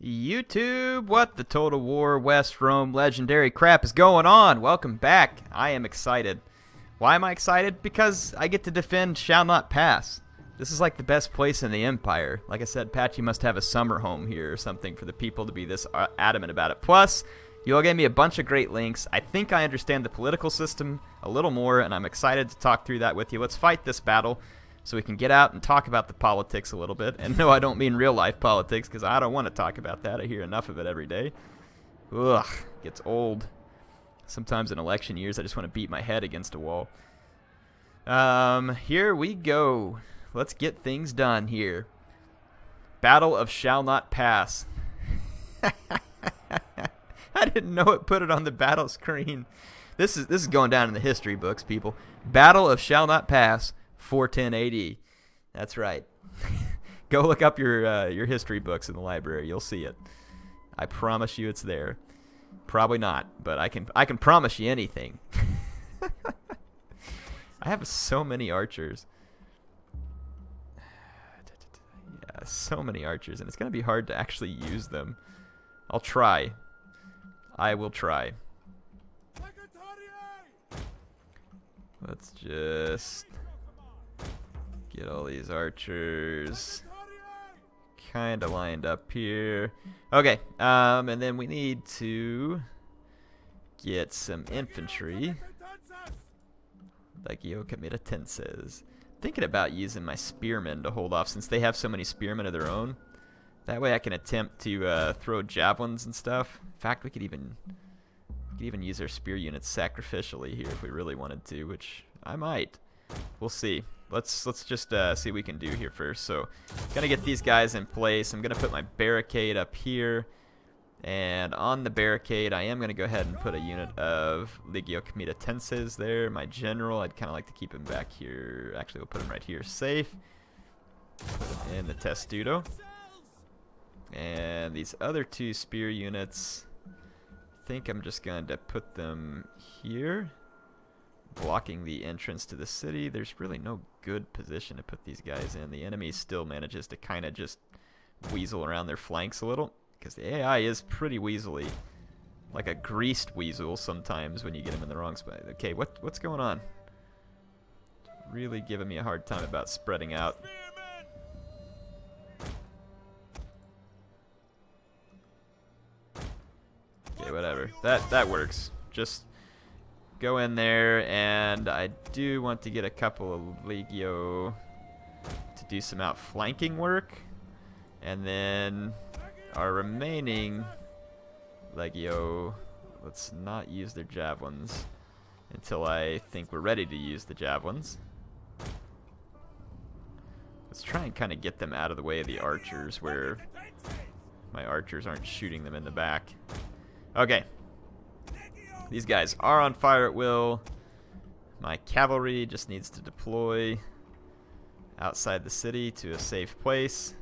YouTube, what the Total War West Rome legendary crap is going on? Welcome back. I am excited. Why am I excited? Because I get to defend Shall Not Pass. This is like the best place in the Empire. Like I said, Patchy must have a summer home here or something for the people to be this adamant about it. Plus, you all gave me a bunch of great links. I think I understand the political system a little more, and I'm excited to talk through that with you. Let's fight this battle so we can get out and talk about the politics a little bit. And no, I don't mean real-life politics, because I don't want to talk about that. I hear enough of it every day. Ugh, gets old. Sometimes in election years, I just want to beat my head against a wall. Here we go. Let's get things done here. Battle of Shall Not Pass. I didn't know it put it on the battle screen. This is going down in the history books, people. Battle of Shall Not Pass, 410 AD. That's right. Go look up your history books in the library. You'll see it. I promise you it's there. Probably not, but I can promise you anything. I have so many archers. Yeah, so many archers, and it's going to be hard to actually use them. I'll try. I will try. Let's just get all these archers kind of lined up here. Okay, and then we need to get some infantry. Like HeirofCarthage. Thinking about using my spearmen to hold off, since they have so many spearmen of their own. That way I can attempt to throw javelins and stuff. In fact, we could even use our spear units sacrificially here if we really wanted to, which I might. We'll see. Let's just see what we can do here first. So, gonna get these guys in place. I'm gonna put my barricade up here, and on the barricade, I am gonna go ahead and put a unit of HeirofCarthage there. My general, I'd kind of like to keep him back here. Actually, we'll put him right here, safe. Put him in the testudo. And these other two spear units, I think I'm just going to put them here, blocking the entrance to the city. There's really no good position to put these guys in. The enemy still manages to kind of just weasel around their flanks a little, because the AI is pretty weaselly, like a greased weasel sometimes when you get them in the wrong spot. Okay, what's going on? Really giving me a hard time about spreading out. Okay, whatever. That works. Just go in there, and I do want to get a couple of Legio to do some outflanking work, and then our remaining Legio, let's not use their javelins until I think we're ready to use the javelins. Let's try and kind of get them out of the way of the archers, where my archers aren't shooting them in the back. Okay, these guys are on fire at will. My cavalry just needs to deploy outside the city to a safe place.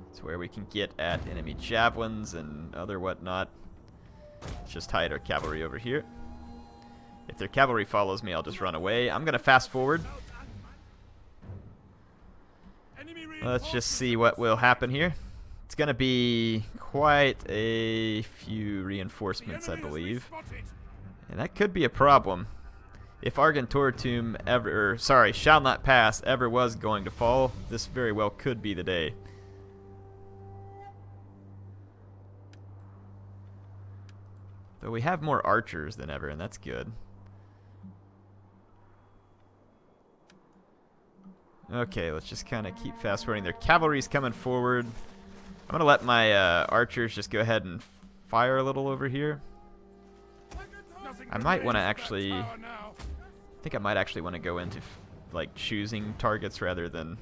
It's where we can get at enemy javelins and other whatnot. Let's just hide our cavalry over here. If their cavalry follows me, I'll just run away. I'm going to fast forward. Let's just see what will happen here. It's going to be quite a few reinforcements, I believe. And that could be a problem. If Argentoratum ever, sorry, Shall Not Pass ever was going to fall, this very well could be the day. Though we have more archers than ever, and that's good. Okay, let's just kind of keep fast forwarding. Their cavalry's coming forward. I'm going to let my archers just go ahead and fire a little over here. I might want to actually, I think I might actually want to go into like choosing targets rather than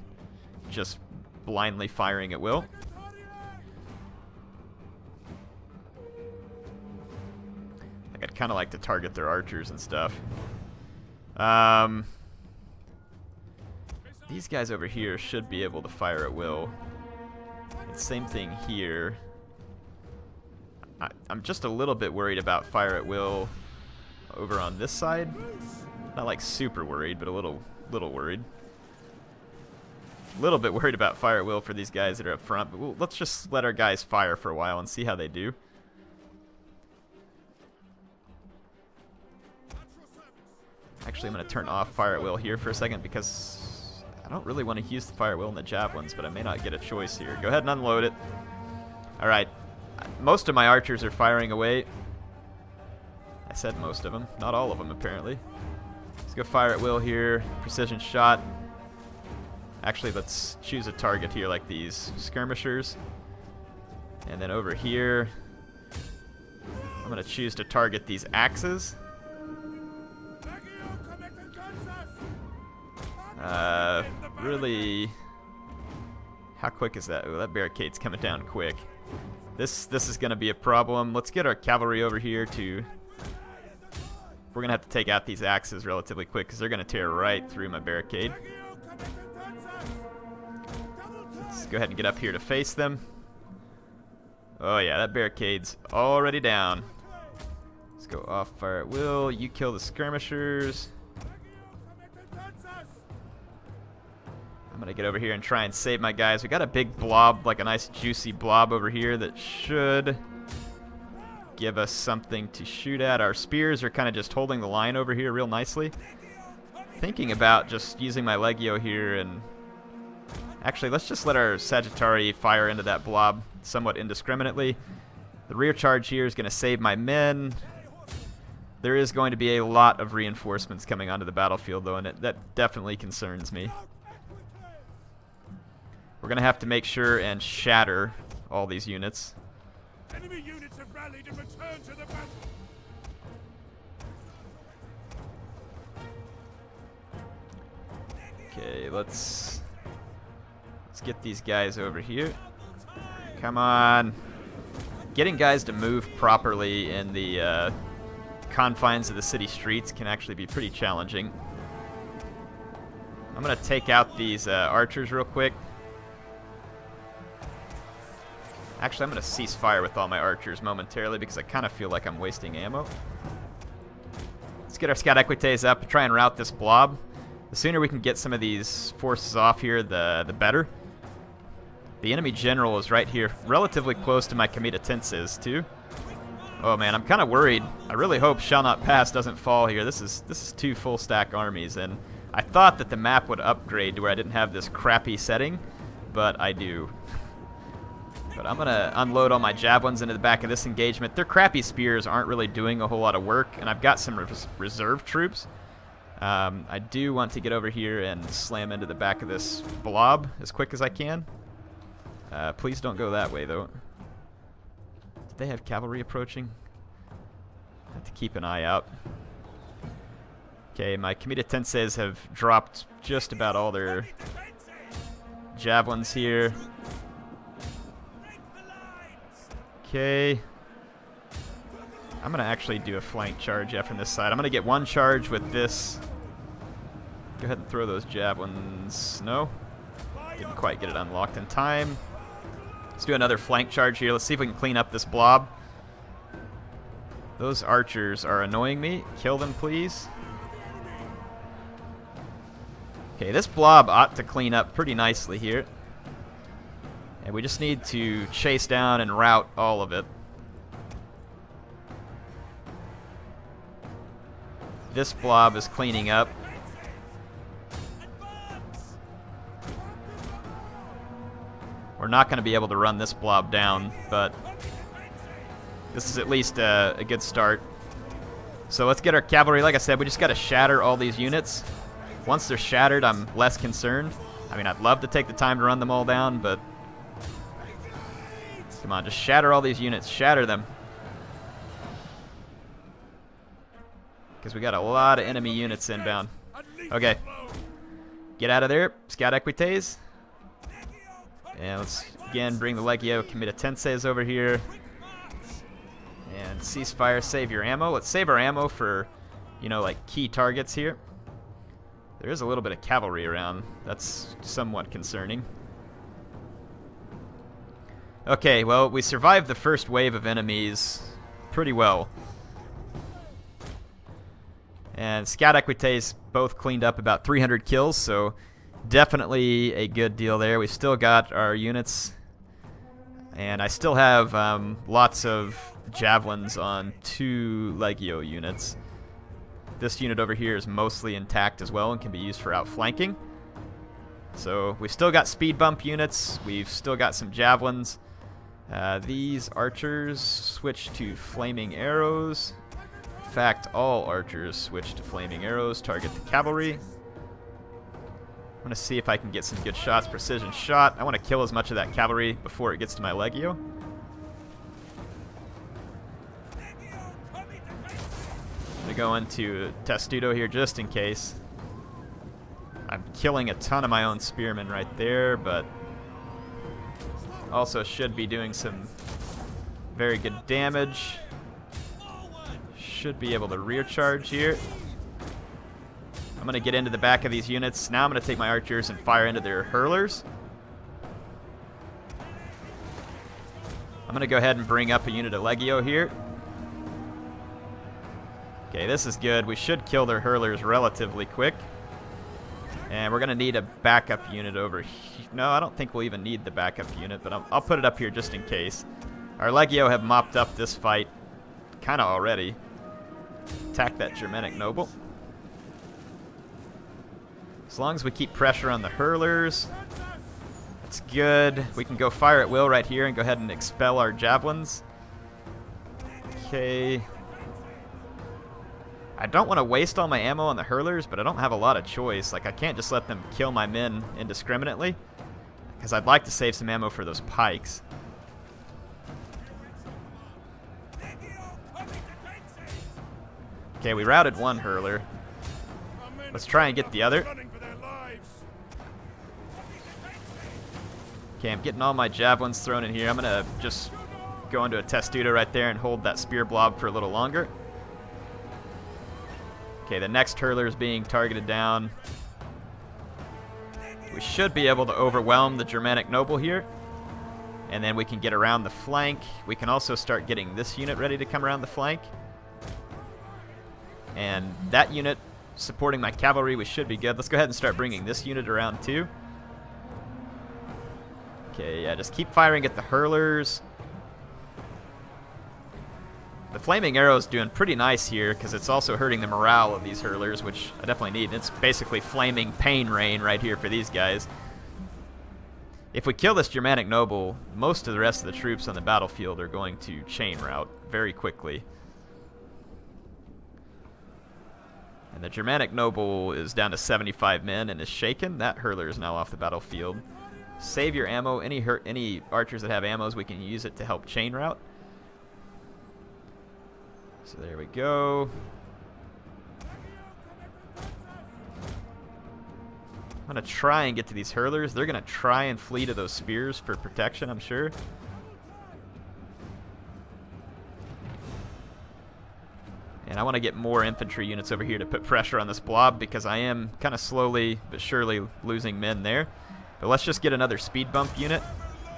just blindly firing at will. Like, I'd kind of like to target their archers and stuff. These guys over here should be able to fire at will. Same thing here. I'm just a little bit worried about fire at will over on this side. Not like super worried, but a little worried. A little bit worried about fire at will for these guys that are up front, but let's just let our guys fire for a while and see how they do. Actually, I'm going to turn off fire at will here for a second because I don't really want to use the fire at will in the javelins, but I may not get a choice here. Go ahead and unload it. Alright, most of my archers are firing away. I said most of them, not all of them apparently. Let's go fire at will here, precision shot. Actually, let's choose a target here like these skirmishers. And then over here, I'm going to choose to target these axes. Really, how quick is that? Oh, that barricade's coming down quick. This is going to be a problem. Let's get our cavalry over here to... We're going to have to take out these axes relatively quick because they're going to tear right through my barricade. Let's go ahead and get up here to face them. Oh yeah, that barricade's already down. Let's go off fire at will. You kill the skirmishers. I'm going to get over here and try and save my guys. We got a big blob, like a nice juicy blob over here that should give us something to shoot at. Our spears are kind of just holding the line over here real nicely. Thinking about just using my Legio here and... Actually, let's just let our Sagittari fire into that blob somewhat indiscriminately. The rear charge here is going to save my men. There is going to be a lot of reinforcements coming onto the battlefield, though, and that definitely concerns me. We're going to have to make sure and shatter all these units. Enemy units have rallied and returned to the battle. Okay, let's get these guys over here. Come on. Getting guys to move properly in the confines of the city streets can actually be pretty challenging. I'm going to take out these archers real quick. Actually, I'm going to cease fire with all my archers momentarily because I kind of feel like I'm wasting ammo. Let's get our scout equites up and try and rout this blob. The sooner we can get some of these forces off here, the better. The enemy general is right here, relatively close to my comitatenses too. Oh man, I'm kind of worried. I really hope Shall Not Pass doesn't fall here. This is two full stack armies, and I thought that the map would upgrade to where I didn't have this crappy setting, but I do. But I'm going to unload all my javelins into the back of this engagement. Their crappy spears aren't really doing a whole lot of work, and I've got some reserve troops. I do want to get over here and slam into the back of this blob as quick as I can. Please don't go that way, though. Did they have cavalry approaching? I have to keep an eye out. Okay, my comitatenses have dropped just about all their javelins here. Okay. I'm going to actually do a flank charge after this side. I'm going to get one charge with this. Go ahead and throw those javelins. No. Didn't quite get it unlocked in time. Let's do another flank charge here. Let's see if we can clean up this blob. Those archers are annoying me. Kill them, please. Okay, this blob ought to clean up pretty nicely here. And we just need to chase down and rout all of it. This blob is cleaning up. We're not going to be able to run this blob down, but this is at least a good start. So let's get our cavalry. Like I said, we just got to shatter all these units. Once they're shattered, I'm less concerned. I mean, I'd love to take the time to run them all down, but... Come on, just shatter all these units. Shatter them. Because we got a lot of enemy units inbound. Okay. Get out of there, scout equites. And let's, again, bring the Legio Comitatenses over here. And ceasefire, save your ammo. Let's save our ammo for, you know, like key targets here. There is a little bit of cavalry around. That's somewhat concerning. Okay, well, we survived the first wave of enemies pretty well. And Scout Equites both cleaned up about 300 kills, so definitely a good deal there. We still got our units, and I still have lots of javelins on 2 Legio units. This unit over here is mostly intact as well and can be used for outflanking. So we've still got speed bump units. We've still got some javelins. These archers switch to flaming arrows. In fact, all archers switch to flaming arrows. Target the cavalry. I'm going to see if I can get some good shots. Precision shot. I want to kill as much of that cavalry before it gets to my Legio. I'm going to go into Testudo here just in case. I'm killing a ton of my own spearmen right there, but also should be doing some very good damage. Should be able to rear charge here. I'm going to get into the back of these units. Now I'm going to take my archers and fire into their hurlers. I'm going to go ahead and bring up a unit of Legio here. Okay, this is good. We should kill their hurlers relatively quick. And we're going to need a backup unit over here. No, I don't think we'll even need the backup unit, but I'll put it up here just in case. Our Legio have mopped up this fight kind of already. Attack that Germanic noble. As long as we keep pressure on the hurlers, that's good. We can go fire at will right here and go ahead and expel our javelins. Okay. I don't want to waste all my ammo on the hurlers, but I don't have a lot of choice. Like, I can't just let them kill my men indiscriminately, because I'd like to save some ammo for those pikes. Okay, we routed one hurler. Let's try and get the other. Okay, I'm getting all my javelins thrown in here. I'm going to just go into a Testudo right there and hold that spear blob for a little longer. Okay, the next hurler is being targeted down. We should be able to overwhelm the Germanic noble here. And then we can get around the flank. We can also start getting this unit ready to come around the flank. And that unit supporting my cavalry, we should be good. Let's go ahead and start bringing this unit around too. Okay, yeah, just keep firing at the hurlers. The flaming arrow is doing pretty nice here because it's also hurting the morale of these hurlers, which I definitely need. It's basically flaming pain rain right here for these guys. If we kill this Germanic noble, most of the rest of the troops on the battlefield are going to chain rout very quickly. And the Germanic noble is down to 75 men and is shaken. That hurler is now off the battlefield. Save your ammo. Any archers that have ammos, we can use it to help chain rout. So there we go. I'm going to try and get to these hurlers. They're going to try and flee to those spears for protection, I'm sure. And I want to get more infantry units over here to put pressure on this blob because I am kind of slowly but surely losing men there. But let's just get another speed bump unit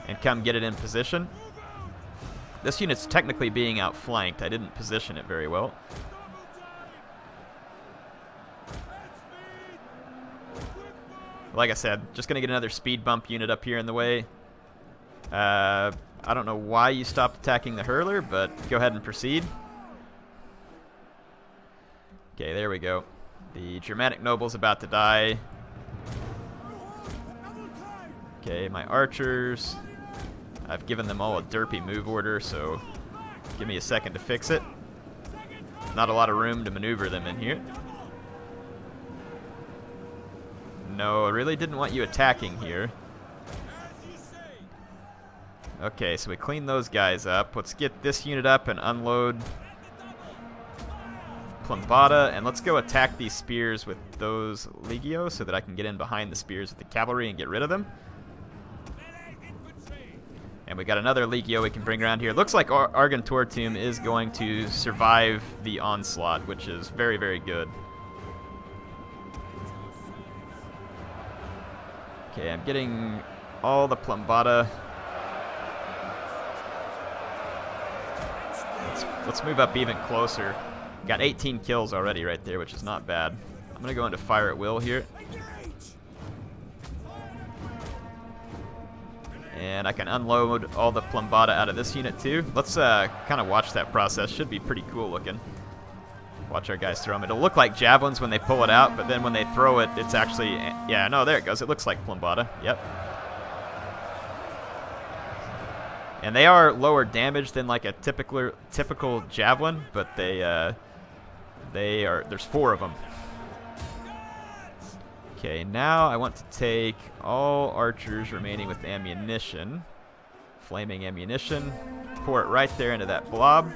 and come get it in position. This unit's technically being outflanked. I didn't position it very well. Like I said, just going to get another speed bump unit up here in the way. I don't know why you stopped attacking the hurler, but go ahead and proceed. Okay, there we go. The Germanic noble's about to die. Okay, my archers. I've given them all a derpy move order, so give me a second to fix it. Not a lot of room to maneuver them in here. No, I really didn't want you attacking here. Okay, so we clean those guys up. Let's get this unit up and unload Plumbata, and let's go attack these spears with those Legio so that I can get in behind the spears with the cavalry and get rid of them. And we got another Legio we can bring around here. Looks like Argentortum is going to survive the onslaught, which is very, very good. Okay, I'm getting all the Plumbata. Let's move up even closer. Got 18 kills already right there, which is not bad. I'm going to go into fire at will here. And I can unload all the Plumbata out of this unit too. Let's kind of watch that process. Should be pretty cool looking. Watch our guys throw them. It'll look like javelins when they pull it out, but then when they throw it, it's actually... Yeah, no, there it goes. It looks like Plumbata. Yep. And they are lower damage than like a typical javelin, but they are... There's 4 of them. Okay, now I want to take all archers remaining with ammunition. Flaming ammunition. Pour it right there into that blob.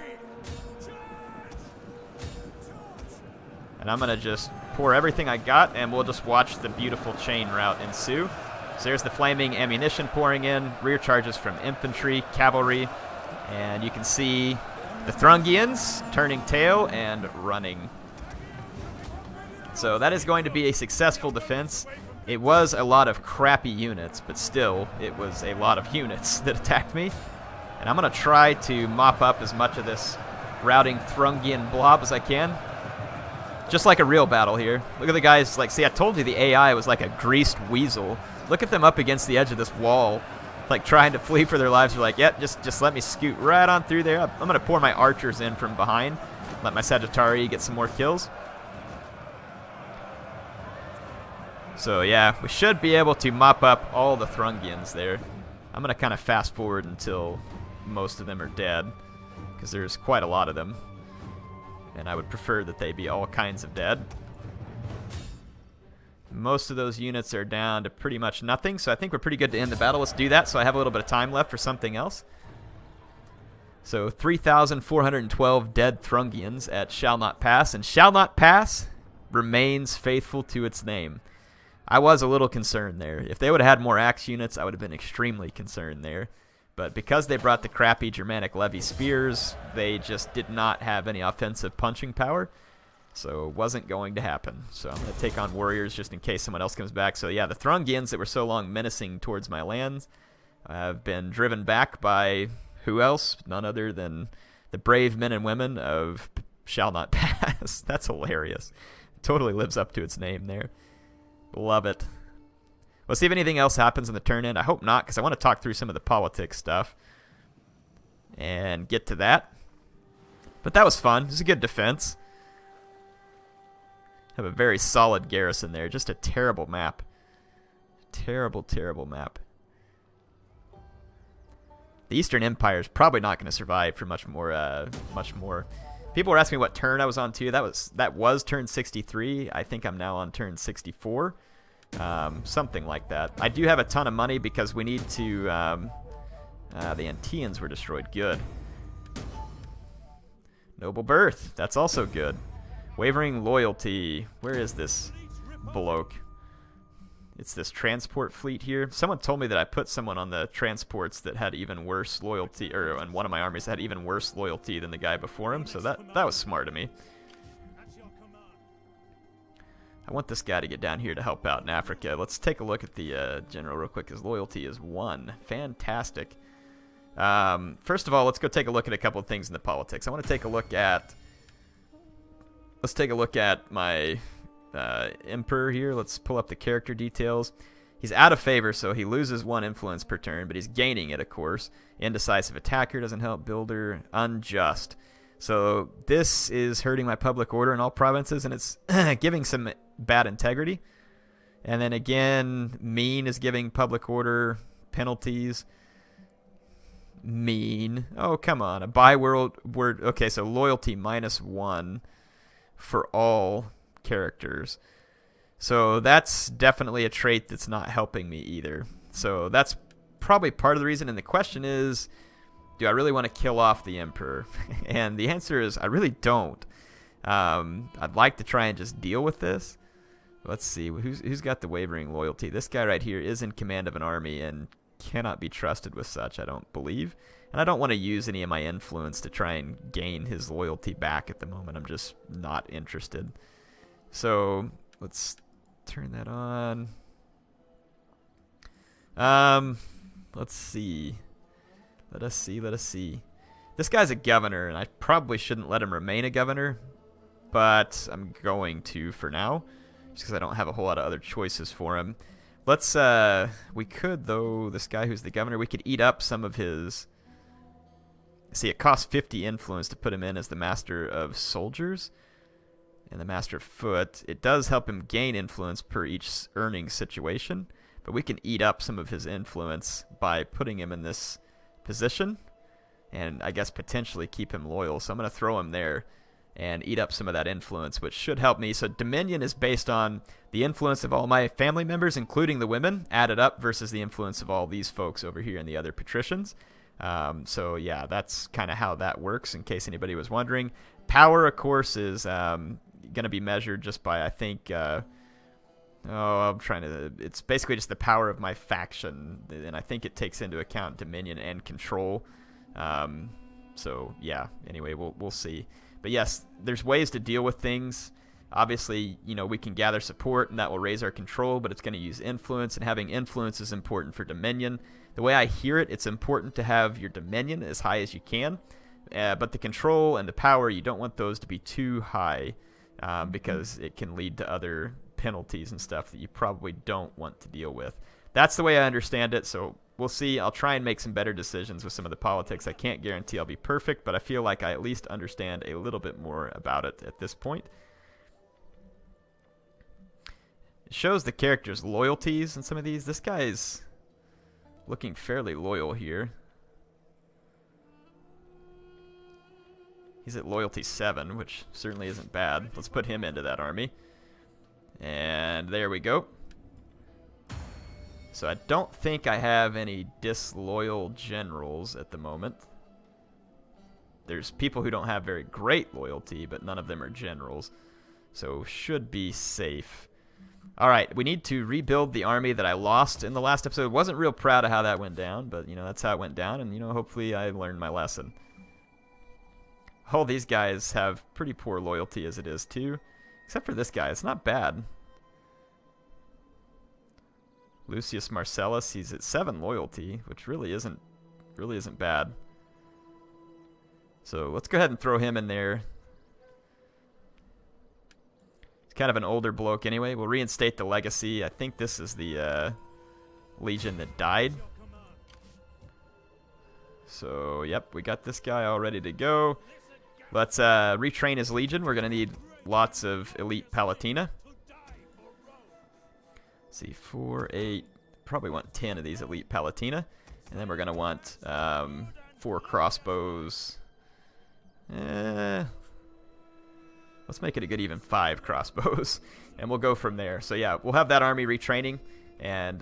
And I'm going to just pour everything I got, and we'll just watch the beautiful chain route ensue. So there's the flaming ammunition pouring in, rear charges from infantry, cavalry, and you can see the Thuringians turning tail and running. So that is going to be a successful defense. It was a lot of crappy units, but still, it was a lot of units that attacked me. And I'm going to try to mop up as much of this routing Thuringian blob as I can. Just like a real battle here. Look at the guys, like, see, I told you the AI was like a greased weasel. Look at them up against the edge of this wall, like trying to flee for their lives. They're like, yep, just let me scoot right on through there. I'm going to pour my archers in from behind. Let my Sagittari get some more kills. So yeah, we should be able to mop up all the Thuringians there. I'm going to kind of fast forward until most of them are dead, because there's quite a lot of them. And I would prefer that they be all kinds of dead. Most of those units are down to pretty much nothing, so I think we're pretty good to end the battle. Let's do that, so I have a little bit of time left for something else. So 3,412 dead Thuringians at Shall Not Pass, and Shall Not Pass remains faithful to its name. I was a little concerned there. If they would have had more axe units, I would have been extremely concerned there. But because they brought the crappy Germanic Levy spears, they just did not have any offensive punching power. So it wasn't going to happen. So I'm going to take on warriors just in case someone else comes back. So yeah, the Thuringians that were so long menacing towards my lands have been driven back by who else? None other than the brave men and women of Shall Not Pass. That's hilarious. Totally lives up to its name there. Love it. We'll see if anything else happens in the turn end. I hope not, because I want to talk through some of the politics stuff and get to that. But that was fun. It was a good defense. Have a very solid garrison there. Just a terrible map. Terrible, terrible map. The Eastern Empire is probably not going to survive for much more. People were asking me what turn I was on too. That was turn 63. I think I'm now on turn 64. Something like that. I do have a ton of money because we need to... the Anteans were destroyed. Good. Noble Birth. That's also good. Wavering Loyalty. Where is this bloke? It's this transport fleet here. Someone told me that I put someone on the transports that had even worse loyalty, or on one of my armies that had even worse loyalty than the guy before him, so that was smart of me. I want this guy to get down here to help out in Africa. Let's take a look at the general real quick. His loyalty is 1. Fantastic. First of all, let's go take a look at a couple of things in the politics. I want to take a look at... Let's take a look at my Emperor here. Let's pull up the character details. He's out of favor, so he loses 1 influence per turn, but he's gaining it, of course. Indecisive attacker doesn't help. Builder, unjust. So this is hurting my public order in all provinces, and it's giving some bad integrity. And then again, mean is giving public order penalties. Mean. Oh, come on. A by-word. Okay, so loyalty -1 for all characters. So that's definitely a trait that's not helping me either. So that's probably part of the reason. And the question is, do I really want to kill off the Emperor? And the answer is, I really don't. I'd like to try and just deal with this. Let's see. Who's got the wavering loyalty? This guy right here is in command of an army and cannot be trusted with such, I don't believe. And I don't want to use any of my influence to try and gain his loyalty back at the moment. I'm just not interested. So let's turn that on. Let's see. Let us see. This guy's a governor, and I probably shouldn't let him remain a governor, but I'm going to for now, just because I don't have a whole lot of other choices for him. Let's, we could, though, this guy who's the governor, we could eat up some of his... See, it costs 50 influence to put him in as the Master of Soldiers and the Master of Foot. It does help him gain influence per each earning situation, but we can eat up some of his influence by putting him in this position and I guess potentially keep him loyal. So I'm going to throw him there and eat up some of that influence, which should help me. So Dominion is based on the influence of all my family members, including the women, added up versus the influence of all these folks over here and the other patricians. So yeah, that's kind of how that works, in case anybody was wondering. Power, of course, is going to be measured just by, I think, it's basically just the power of my faction, and I think it takes into account dominion and control. So yeah, anyway, we'll see. But yes, there's ways to deal with things. Obviously, we can gather support, and that will raise our control, but it's going to use influence, and having influence is important for dominion. The way I hear it, it's important to have your dominion as high as you can, but the control and the power, you don't want those to be too high, because it can lead to other penalties and stuff that you probably don't want to deal with. That's the way I understand it, so we'll see. I'll try and make some better decisions with some of the politics. I can't guarantee I'll be perfect, but I feel like I at least understand a little bit more about it at this point. It shows the characters' loyalties in some of these. This guy's looking fairly loyal here. He's at loyalty 7, which certainly isn't bad. Let's put him into that army. And there we go. So I don't think I have any disloyal generals at the moment. There's people who don't have very great loyalty, but none of them are generals. So should be safe. Alright, we need to rebuild the army that I lost in the last episode. Wasn't real proud of how that went down, but that's how it went down, and hopefully I learned my lesson. All these guys have pretty poor loyalty as it is too. Except for this guy, it's not bad. Lucius Marcellus, he's at 7 loyalty, which really isn't bad. So let's go ahead and throw him in there. He's kind of an older bloke anyway. We'll reinstate the legacy. I think this is the legion that died. So yep, we got this guy all ready to go. Let's retrain his legion. We're going to need lots of elite Palatina. Let's see, 4, 8, probably want 10 of these elite Palatina. And then we're going to want 4 crossbows. Let's make it a good even 5 crossbows. And we'll go from there. So yeah, we'll have that army retraining. And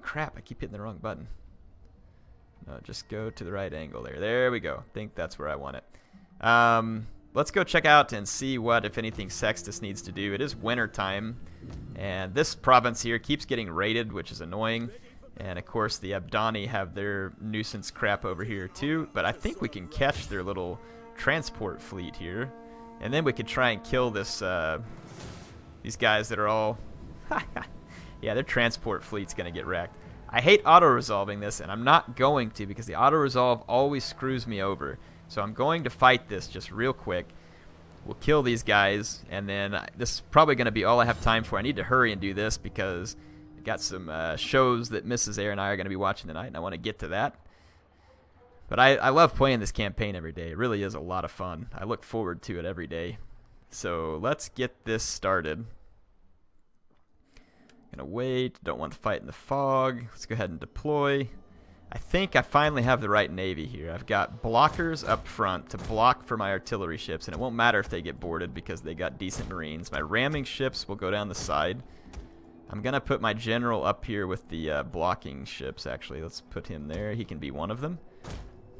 crap, I keep hitting the wrong button. No, just go to the right angle there. There we go. I think that's where I want it. Let's go check out and see what, if anything, Sextus needs to do. It is winter time, and this province here keeps getting raided, which is annoying. And of course, the Abdani have their nuisance crap over here too. But I think we can catch their little transport fleet here, and then we could try and kill this these guys that are all yeah, their transport fleet's gonna get wrecked. I hate auto-resolving this, and I'm not going to, because the auto-resolve always screws me over. So I'm going to fight this just real quick. We'll kill these guys, and then this is probably going to be all I have time for. I need to hurry and do this because I got some shows that Mrs. Air and I are going to be watching tonight, and I want to get to that. But I love playing this campaign every day. It really is a lot of fun. I look forward to it every day. So let's get this started. Gonna wait. Don't want to fight in the fog. Let's go ahead and deploy. I think I finally have the right navy here. I've got blockers up front to block for my artillery ships, and it won't matter if they get boarded because they got decent marines. My ramming ships will go down the side. I'm going to put my general up here with the blocking ships, actually. Let's put him there. He can be one of them,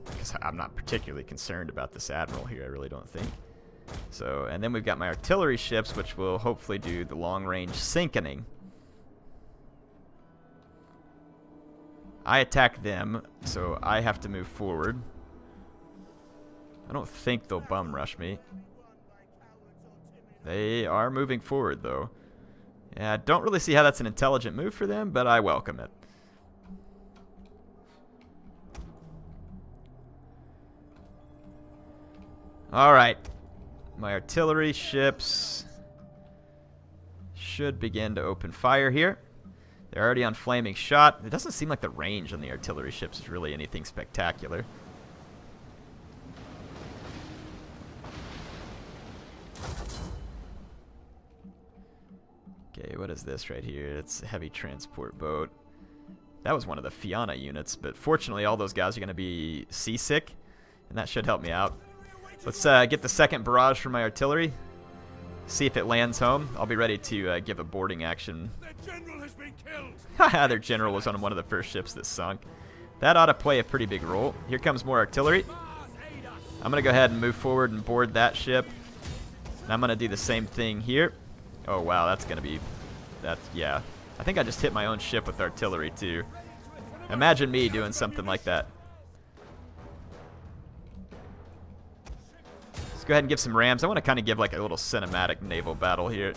because I'm not particularly concerned about this admiral here, I really don't think. So, and then we've got my artillery ships, which will hopefully do the long-range sinking. I attack them, so I have to move forward. I don't think they'll bum rush me. They are moving forward, though. Yeah, I don't really see how that's an intelligent move for them, but I welcome it. Alright. My artillery ships should begin to open fire here. They're already on flaming shot. It doesn't seem like the range on the artillery ships is really anything spectacular. Okay, what is this right here? It's a heavy transport boat. That was one of the Fianna units, but fortunately all those guys are going to be seasick, and that should help me out. Let's get the second barrage from my artillery. See if it lands home. I'll be ready to give a boarding action. Their general has been killed. Haha, their general was on one of the first ships that sunk. That ought to play a pretty big role. Here comes more artillery. I'm going to go ahead and move forward and board that ship. And I'm going to do the same thing here. Oh, wow, that's going to be... yeah. I think I just hit my own ship with artillery, too. Imagine me doing something like that. Let's go ahead and give some rams. I want to kind of give like a little cinematic naval battle here.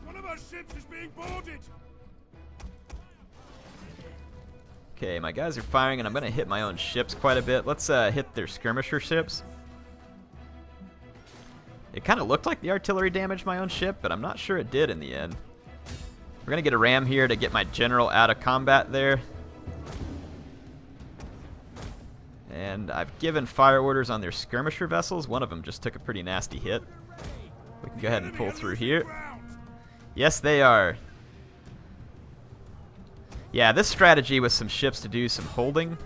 One of our ships is being boarded. Okay, my guys are firing, and I'm going to hit my own ships quite a bit. Let's hit their skirmisher ships. It kind of looked like the artillery damaged my own ship, but I'm not sure it did in the end. We're going to get a ram here to get my general out of combat there. And I've given fire orders on their skirmisher vessels. One of them just took a pretty nasty hit. We can go ahead and pull through here. Yes, they are. Yeah, this strategy with some ships to do some holding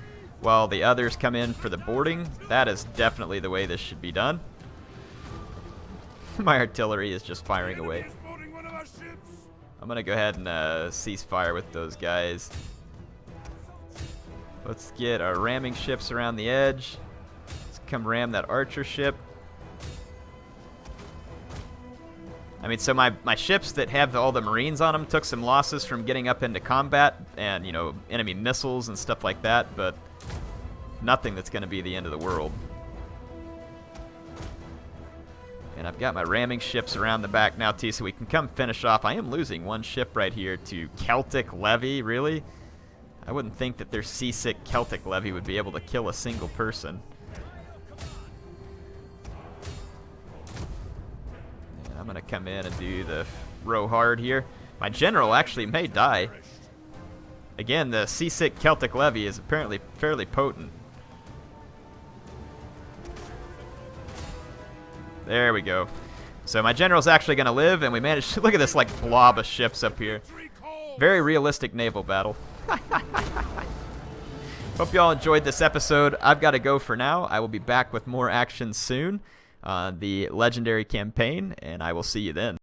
while the others come in for the boarding, that is definitely the way this should be done. My artillery is just firing away. I'm going to go ahead and cease fire with those guys. Let's get our ramming ships around the edge. Let's come ram that archer ship. I mean, so my ships that have all the marines on them took some losses from getting up into combat and, you know, enemy missiles and stuff like that, but nothing that's going to be the end of the world. And I've got my ramming ships around the back now, too, so we can come finish off. I am losing one ship right here to Celtic Levy, really? I wouldn't think that their seasick Celtic Levy would be able to kill a single person. And I'm going to come in and do the row hard here. My general actually may die. Again, the seasick Celtic Levy is apparently fairly potent. There we go. So my general's actually going to live, and we managed to... Look at this, like, blob of ships up here. Very realistic naval battle. Hope you all enjoyed this episode. I've got to go for now. I will be back with more action soon on the Legendary campaign, and I will see you then.